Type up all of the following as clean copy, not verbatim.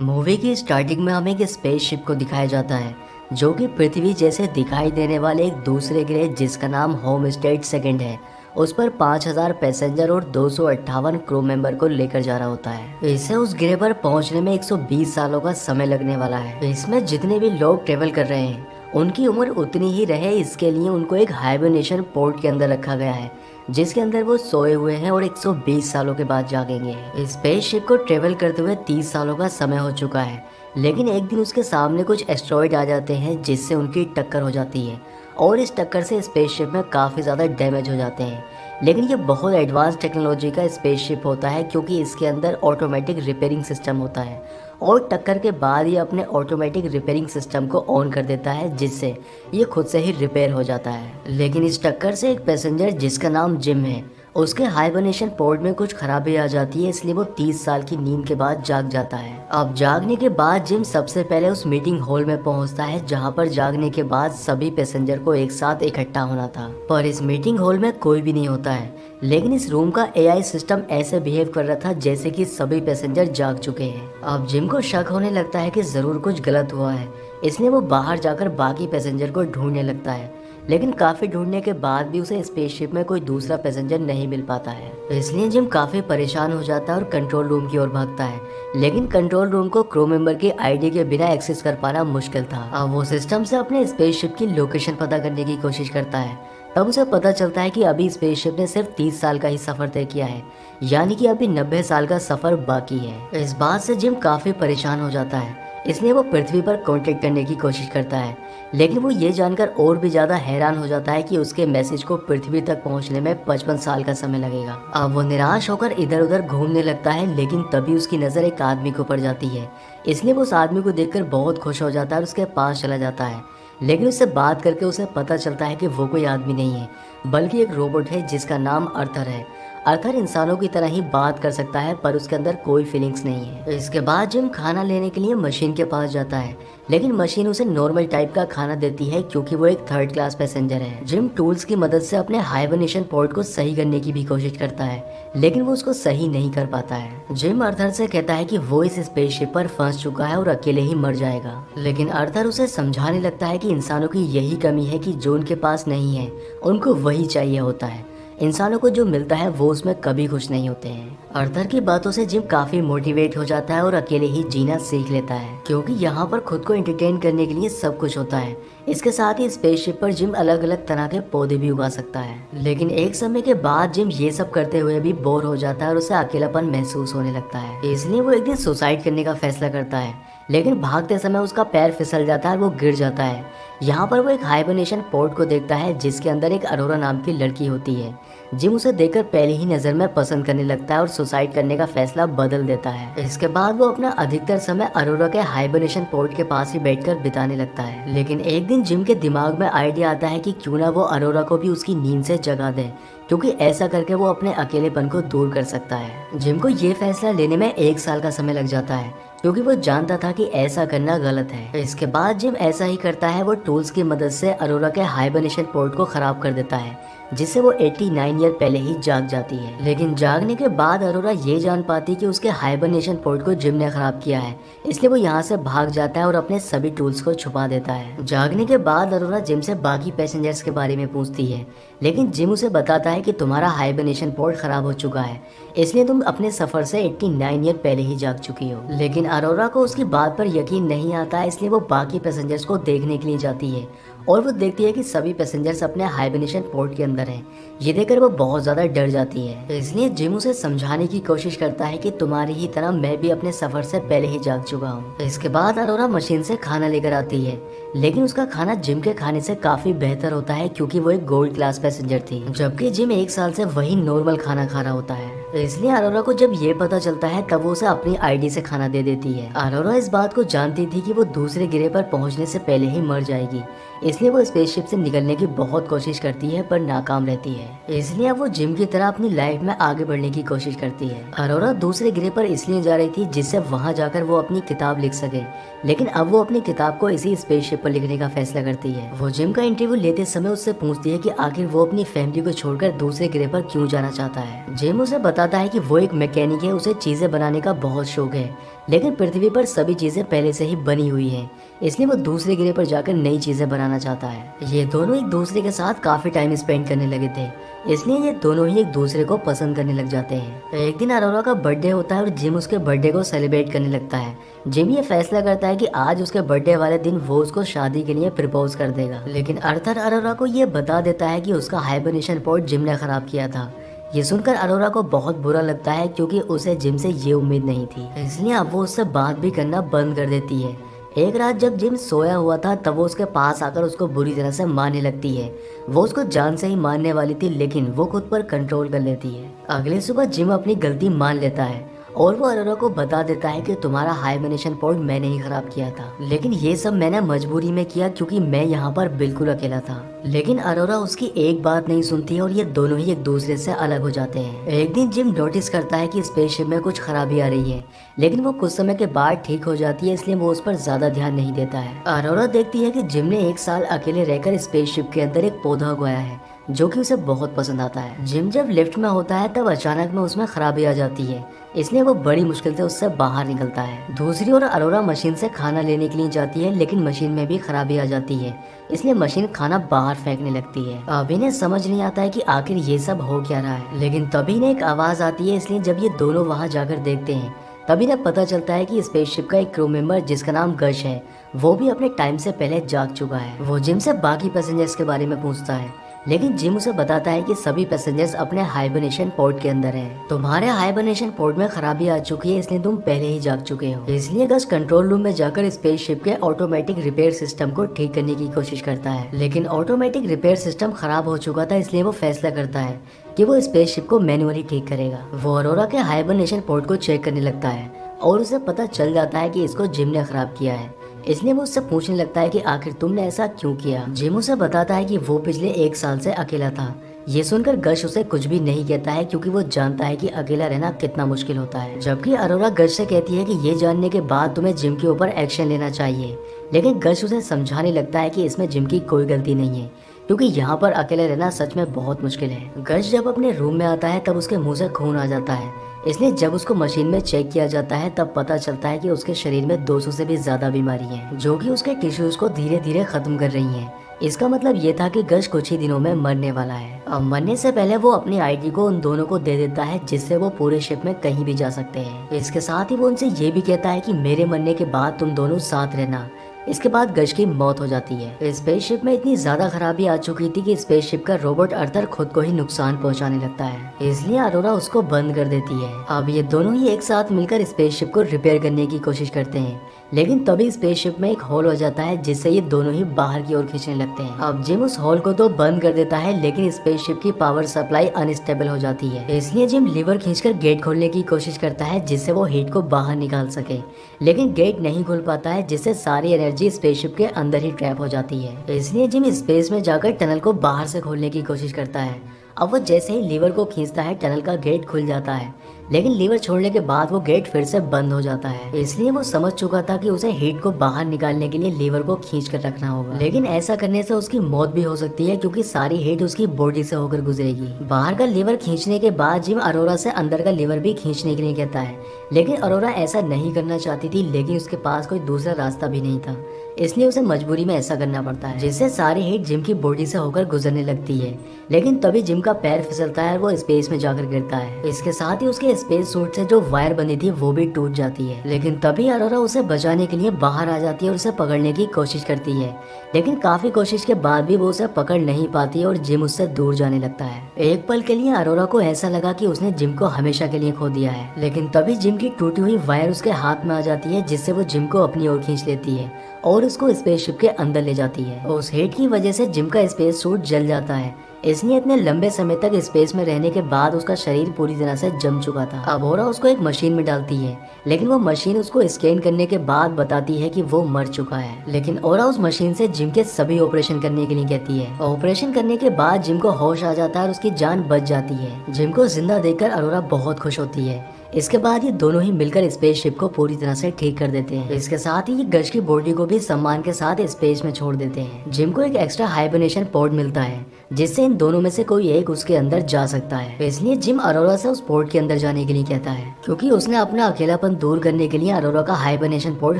Movie की starting में हमें एक स्पेसशिप को दिखाया जाता है जो कि पृथ्वी जैसे दिखाई देने वाले एक दूसरे ग्रह जिसका नाम होम स्टेट सेकंड है उस पर 5000 पैसेंजर और 258 क्रू मेंबर को लेकर जा रहा होता है। इसे उस ग्रह पर पहुंचने में 120 सालों का समय लगने वाला है। इसमें जितने भी लोग ट्रेवल कर रहे हैं उनकी उम्र उतनी ही रहे, इसके लिए उनको एक हाइबरनेशन पोर्ट के अंदर रखा गया है जिसके अंदर वो सोए हुए हैं और 120 सालों के बाद जागेंगे। स्पेसशिप को ट्रेवल करते हुए 30 सालों का समय हो चुका है, लेकिन एक दिन उसके सामने कुछ एस्ट्रॉइड आ जाते हैं जिससे उनकी टक्कर हो जाती है और इस टक्कर से स्पेसशिप में काफ़ी ज़्यादा डैमेज हो जाते हैं। लेकिन ये बहुत एडवांस टेक्नोलॉजी का स्पेसशिप होता है क्योंकि इसके अंदर ऑटोमेटिक रिपेयरिंग सिस्टम होता है और टक्कर के बाद ये अपने ऑटोमेटिक रिपेयरिंग सिस्टम को ऑन कर देता है जिससे ये खुद से ही रिपेयर हो जाता है। लेकिन इस टक्कर से एक पैसेंजर जिसका नाम जिम है उसके हाइबरनेशन पोर्ट में कुछ खराबी आ जाती है, इसलिए वो 30 साल की नींद के बाद जाग जाता है। अब जागने के बाद जिम सबसे पहले उस मीटिंग हॉल में पहुंचता है जहां पर जागने के बाद सभी पैसेंजर को एक साथ इकट्ठा होना था, पर इस मीटिंग हॉल में कोई भी नहीं होता है। लेकिन इस रूम का एआई सिस्टम ऐसे बिहेव कर रहा था जैसे कि सभी पैसेंजर जाग चुके हैं। अब जिम को शक होने लगता है कि जरूर कुछ गलत हुआ है, इसलिए वो बाहर जाकर बाकी पैसेंजर को ढूंढने लगता है। लेकिन काफी ढूंढने के बाद भी उसे स्पेसशिप में कोई दूसरा पैसेंजर नहीं मिल पाता है, इसलिए जिम काफी परेशान हो जाता है और कंट्रोल रूम की ओर भागता है। लेकिन कंट्रोल रूम को क्रू मेंबर की आईडी के बिना एक्सेस कर पाना मुश्किल था। अब वो सिस्टम से अपने स्पेसशिप की लोकेशन पता करने की कोशिश करता है। तब उसे पता चलता है कि अभी स्पेसशिप ने सिर्फ 30 साल का ही सफर तय किया है, यानी कि अभी 90 साल का सफर बाकी है। इस बात से जिम काफी परेशान हो जाता है, इसलिए वो पृथ्वी पर कांटेक्ट करने की कोशिश करता है। लेकिन वो ये जानकर और भी ज्यादा हैरान हो जाता है कि उसके मैसेज को पृथ्वी तक पहुंचने में 55 साल का समय लगेगा। अब वो निराश होकर इधर उधर घूमने लगता है, लेकिन तभी उसकी नजर एक आदमी को पड़ जाती है, इसलिए वो उस आदमी को देखकर बहुत खुश हो जाता है और उसके पास चला जाता है। लेकिन उससे बात करके उसे पता चलता है कि वो कोई आदमी नहीं है बल्कि एक रोबोट है जिसका नाम अर्थर है। अर्थर इंसानों की तरह ही बात कर सकता है पर उसके अंदर कोई फीलिंग्स नहीं है। इसके बाद जिम खाना लेने के लिए मशीन के पास जाता है, लेकिन मशीन उसे नॉर्मल टाइप का खाना देती है क्योंकि वो एक थर्ड क्लास पैसेंजर है। जिम टूल्स की मदद से अपने हाइबरनेशन पोर्ट को सही करने की भी कोशिश करता है, लेकिन वो उसको सही नहीं कर पाता है। जिम अर्थर से कहता है कि वो इस स्पेसशिप पर फंस चुका है और अकेले ही मर जाएगा, लेकिन अर्थर उसे समझाने लगता है कि इंसानों की यही कमी है कि जो उनके पास नहीं है उनको वही चाहिए होता है। इंसानों को जो मिलता है वो उसमें कभी खुश नहीं होते हैं। अर्थर की बातों से जिम काफी मोटिवेट हो जाता है और अकेले ही जीना सीख लेता है क्योंकि यहाँ पर खुद को एंटरटेन करने के लिए सब कुछ होता है। इसके साथ ही स्पेसशिप पर जिम अलग अलग तरह के पौधे भी उगा सकता है। लेकिन एक समय के बाद जिम ये सब करते हुए भी बोर हो जाता है और उसे अकेलापन महसूस होने लगता है, इसलिए वो एक दिन सुसाइड करने का फैसला करता है। लेकिन भागते समय उसका पैर फिसल जाता है और वो गिर जाता है। यहाँ पर वो एक हाइबरनेशन पोर्ट को देखता है जिसके अंदर एक अरोरा नाम की लड़की होती है। जिम उसे देखकर पहले ही नजर में पसंद करने लगता है और सुसाइड करने का फैसला बदल देता है। इसके बाद वो अपना अधिकतर समय अरोरा के हाइबरनेशन पोर्ट के पास ही बैठकर बिताने लगता है। लेकिन एक दिन जिम के दिमाग में आइडिया आता है कि क्यों ना वो अरोरा को भी उसकी नींद से जगा दे, क्योंकि ऐसा करके वो अपने अकेलेपन को दूर कर सकता है। जिम को ये फैसला लेने में 1 साल का समय लग जाता है क्योंकि वो जानता था कि ऐसा करना गलत है। इसके बाद जिम ऐसा ही करता है, वो टूल्स की मदद से अरोरा के हाइबरनेशन पोर्ट को खराब कर देता है जिससे वो 89 ईयर पहले ही जाग जाती है। लेकिन जागने के बाद अरोरा ये जान पाती कि उसके हाइबरनेशन पोर्ट को जिम ने खराब किया है, इसलिए वो यहाँ से भाग जाता है और अपने सभी टूल्स को छुपा देता है। जागने के बाद अरोरा जिम से बाकी पैसेंजर्स के बारे में पूछती है, लेकिन जिम उसे बताता है कि तुम्हारा हाइबरनेशन पोर्ट खराब हो चुका है, इसलिए तुम अपने सफर से 89 ईयर पहले ही जाग चुकी हो। लेकिन अरोरा को उसकी बात पर यकीन नहीं आता, इसलिए वो बाकी पैसेंजर्स को देखने के लिए जाती है और वो देखती है कि सभी पैसेंजर्स अपने हाइबरनेशन पोर्ट के अंदर हैं। ये देखकर वो बहुत ज्यादा डर जाती है, इसलिए जिम उसे समझाने की कोशिश करता है कि तुम्हारी ही तरह मैं भी अपने सफर से पहले ही जाग चुका हूँ। इसके बाद अरोरा मशीन से खाना लेकर आती है, लेकिन उसका खाना जिम के खाने से काफी बेहतर होता है क्योंकि वो एक गोल्ड क्लास पैसेंजर थी, जबकि जिम 1 साल से वही नॉर्मल खाना खा रहा होता है। इसलिए अरोरा को जब ये पता चलता है तब वो उसे अपनी आईडी से खाना दे देती है। अरोरा इस बात को जानती थी कि वो दूसरे ग्रह पर पहुंचने से पहले ही मर जाएगी, इसलिए वो स्पेसशिप से निकलने की बहुत कोशिश करती है पर नाकाम रहती है। इसलिए अब वो जिम की तरह अपनी लाइफ में आगे बढ़ने की कोशिश करती है। अरोरा दूसरे ग्रह पर इसलिए जा रही थी जिससे वहां जाकर वो अपनी किताब लिख सके, लेकिन अब वो अपनी किताब को इसी स्पेसशिप पर लिखने का फैसला करती है। वो जिम का इंटरव्यू लेते समय उससे पूछती है कि आखिर वो अपनी फैमिली को छोड़कर दूसरे ग्रह पर क्यों जाना चाहता है। जिम उसे बताता है कि वो एक मैकेनिक है, उसे चीजें बनाने का बहुत शौक है, लेकिन पृथ्वी पर सभी चीजें पहले से ही बनी हुई हैं, इसलिए वो दूसरे ग्रह पर जाकर नई चीजें बनाना चाहता है। ये दोनों एक दूसरे के साथ काफी टाइम स्पेंड करने लगे थे, इसलिए ये दोनों ही एक दूसरे को पसंद करने लग जाते हैं। एक दिन अरोरा का बर्थडे होता है और जिम उसके बर्थडे को सेलिब्रेट करने लगता है। जिम ये फैसला करता है कि आज उसके बर्थडे वाले दिन वो उसको शादी के लिए प्रपोज कर देगा, लेकिन अर्थर अरोरा को ये बता देता है कि उसका हाइबरनेशन पॉड जिम ने खराब किया था। ये सुनकर अरोरा को बहुत बुरा लगता है क्योंकि उसे जिम से ये उम्मीद नहीं थी, इसलिए अब वो उससे बात भी करना बंद कर देती है। एक रात जब जिम सोया हुआ था तब वो उसके पास आकर उसको बुरी तरह से मारने लगती है। वो उसको जान से ही मारने वाली थी, लेकिन वो खुद पर कंट्रोल कर लेती है। अगले सुबह जिम अपनी गलती मान लेता है और वो अरोरा को बता देता है कि तुम्हारा हाइबरनेशन पॉड मैंने ही खराब किया था, लेकिन ये सब मैंने मजबूरी में किया क्योंकि मैं यहाँ पर बिल्कुल अकेला था। लेकिन अरोरा उसकी एक बात नहीं सुनती है और ये दोनों ही एक दूसरे से अलग हो जाते हैं। एक दिन जिम नोटिस करता है कि स्पेसशिप में कुछ खराबी आ रही है, लेकिन वो कुछ समय के बाद ठीक हो जाती है, इसलिए वो उस पर ज्यादा ध्यान नहीं देता है। अरोरा देखती है कि जिम ने 1 साल अकेले रहकर स्पेसशिप के अंदर एक पौधा उगाया है जो कि उसे बहुत पसंद आता है। जिम जब लिफ्ट में होता है तब अचानक में उसमें खराबी आ जाती है, इसलिए वो बड़ी मुश्किल से उससे बाहर निकलता है। दूसरी ओर अरोरा मशीन से खाना लेने के लिए जाती है, लेकिन मशीन में भी खराबी आ जाती है, इसलिए मशीन खाना बाहर फेंकने लगती है। अब इन्हें समझ नहीं आता है कि आखिर ये सब हो क्या रहा है, लेकिन तभी इन्हें एक आवाज आती है, इसलिए जब ये दोनों वहाँ जाकर देखते हैं तभी इन्हें पता चलता है कि स्पेसशिप का एक क्रू मेंबर जिसका नाम गश है वो भी अपने टाइम से पहले जाग चुका है। वो जिम से बाकी पैसेंजर्स के बारे में पूछता है, लेकिन जिम उसे बताता है कि सभी पैसेंजर्स अपने हाइबरनेशन पोर्ट के अंदर हैं। तुम्हारे हाइबरनेशन पोर्ट में खराबी आ चुकी है, इसलिए तुम पहले ही जाग चुके हो। इसलिए गश कंट्रोल रूम में जाकर स्पेसशिप के ऑटोमेटिक रिपेयर सिस्टम को ठीक करने की कोशिश करता है, लेकिन ऑटोमेटिक रिपेयर सिस्टम खराब हो चुका था, इसलिए वो फैसला करता है कि वो स्पेसशिप को मैनुअली ठीक करेगा। वो अरोरा के हाइबरनेशन पोर्ट को चेक करने लगता है और उसे पता चल जाता है कि इसको जिम ने खराब किया है, इसलिए वो उससे पूछने लगता है कि आखिर तुमने ऐसा क्यों किया। जिम उसे बताता है कि वो पिछले 1 साल से अकेला था। ये सुनकर गश उसे कुछ भी नहीं कहता है क्योंकि वो जानता है कि अकेला रहना कितना मुश्किल होता है। जबकि अरोरा गश से कहती है कि ये जानने के बाद तुम्हें जिम के ऊपर एक्शन लेना चाहिए, लेकिन गश उसे समझाने लगता है कि इसमें जिम की कोई गलती नहीं है क्योंकि यहाँ पर अकेले रहना सच में बहुत मुश्किल है। गश जब अपने रूम में आता है तब उसके मुंह से खून आ जाता है, इसलिए जब उसको मशीन में चेक किया जाता है तब पता चलता है कि उसके शरीर में 200 से भी ज्यादा बीमारी है जो कि उसके टिश्यूज को धीरे धीरे खत्म कर रही हैं। इसका मतलब ये था कि गश कुछ ही दिनों में मरने वाला है। अब मरने से पहले वो अपनी आईडी को उन दोनों को दे देता है जिससे वो पूरे शिप में कहीं भी जा सकते हैं। इसके साथ ही वो उनसे ये भी कहता है कि मेरे मरने के बाद तुम दोनों साथ रहना। इसके बाद गश की मौत हो जाती है। स्पेसशिप में इतनी ज्यादा खराबी आ चुकी थी कि स्पेसशिप का रोबोट अर्थर खुद को ही नुकसान पहुंचाने लगता है, इसलिए अरोरा उसको बंद कर देती है। अब ये दोनों ही एक साथ मिलकर स्पेसशिप को रिपेयर करने की कोशिश करते हैं, लेकिन तभी स्पेसशिप में एक होल हो जाता है जिससे ये दोनों ही बाहर की ओर खींचने लगते हैं। अब जिम उस होल को तो बंद कर देता है, लेकिन स्पेसशिप की पावर सप्लाई अनस्टेबल हो जाती है, इसलिए जिम लीवर खींचकर गेट खोलने की कोशिश करता है जिससे वो हीट को बाहर निकाल सके, लेकिन गेट नहीं खुल पाता है जिससे सारी एनर्जी स्पेसशिप के अंदर ही ट्रैप हो जाती है। इसलिए जिम स्पेस में जाकर टनल को बाहर से खोलने की कोशिश करता है। अब वो जैसे ही लीवर को खींचता है टनल का गेट खुल जाता है, लेकिन लीवर छोड़ने के बाद वो गेट फिर से बंद हो जाता है। इसलिए वो समझ चुका था कि उसे हीट को बाहर निकालने के लिए लीवर को खींच कर रखना होगा, लेकिन ऐसा करने से उसकी मौत भी हो सकती है क्योंकि सारी हीट उसकी बॉडी से होकर गुजरेगी। बाहर का लीवर खींचने के बाद जिम अरोरा से अंदर का लीवर भी खींचने के लिए कहता है, लेकिन अरोरा ऐसा नहीं करना चाहती थी, लेकिन उसके पास कोई दूसरा रास्ता भी नहीं था, इसलिए उसे मजबूरी में ऐसा करना पड़ता है, जिससे सारी हीट जिम की बॉडी से होकर गुजरने लगती है। लेकिन तभी जिम का पैर फिसलता है और वो स्पेस में जाकर गिरता है। इसके साथ ही उसके स्पेस सूट से जो वायर बनी थी वो भी टूट जाती है, लेकिन तभी अरोरा उसे बचाने के लिए बाहर आ जाती है और उसे पकड़ने की कोशिश करती है, लेकिन काफी कोशिश के बाद भी वो उसे पकड़ नहीं पाती है और जिम उससे दूर जाने लगता है। एक पल के लिए अरोरा को ऐसा लगा कि उसने जिम को हमेशा के लिए खो दिया है, लेकिन तभी जिम की टूटी हुई वायर उसके हाथ में आ जाती है जिससे वो जिम को अपनी ओर खींच लेती है और उसको स्पेसशिप के अंदर ले जाती है। उस हीट की वजह से जिम का स्पेस सूट जल जाता है, इसलिए इतने लंबे समय तक स्पेस में रहने के बाद उसका शरीर पूरी तरह से जम चुका था। अब ओरा उसको एक मशीन में डालती है, लेकिन वो मशीन उसको स्कैन करने के बाद बताती है कि वो मर चुका है। लेकिन ओरा उस मशीन से जिम के सभी ऑपरेशन करने के लिए कहती है। ऑपरेशन करने के बाद जिम को होश आ जाता है और उसकी जान बच जाती है। जिम को जिंदा देखकर अरोरा बहुत खुश होती है। इसके बाद ये दोनों ही मिलकर स्पेसशिप को पूरी तरह से ठीक कर देते हैं। इसके साथ ही ये गश की बॉडी को भी सम्मान के साथ स्पेस में छोड़ देते हैं। जिम को एक एक्स्ट्रा हाइबरनेशन पॉड मिलता है जिससे इन दोनों में से कोई एक उसके अंदर जा सकता है। तो इसलिए जिम अरोरा से उस पोर्ट के अंदर जाने के लिए कहता है, क्योंकि उसने अपना अकेलापन दूर करने के लिए अरोरा का हाइबरनेशन पोर्ट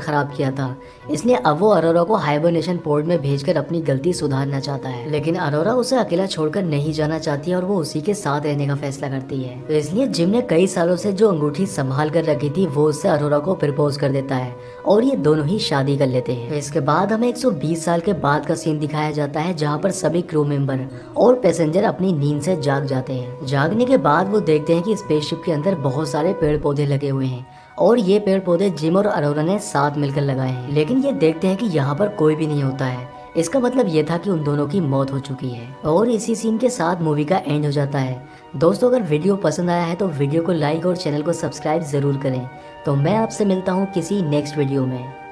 खराब किया था। इसलिए अब वो अरोरा को हाइबरनेशन पोर्ट में भेजकर अपनी गलती सुधारना चाहता है। लेकिन अरोरा उसे अकेला छोड़कर नहीं जाना चाहती है और वो उसी के साथ रहने का फैसला करती है। तो इसलिए जिम ने कई सालों से जो अंगूठी संभाल कर रखी थी वो उससे अरोरा को प्रपोज कर देता है और ये दोनों ही शादी कर लेते हैं। तो इसके बाद हमें 120 साल के बाद का सीन दिखाया जाता है, जहाँ पर सभी क्रू मेंबर और पैसेंजर अपनी नींद से जाग जाते हैं। जागने के बाद वो देखते हैं कि स्पेसशिप के अंदर बहुत सारे पेड़ पौधे लगे हुए हैं और ये पेड़ पौधे जिम और अरोरा ने साथ मिलकर लगाए हैं। लेकिन ये देखते हैं कि यहाँ पर कोई भी नहीं होता है। इसका मतलब ये था कि उन दोनों की मौत हो चुकी है। और इसी सीन के साथ मूवी का एंड हो जाता है। दोस्तों, अगर वीडियो पसंद आया है तो वीडियो को लाइक और चैनल को सब्सक्राइब जरूर करें। तो मैं आपसे मिलता हूँ किसी नेक्स्ट वीडियो में।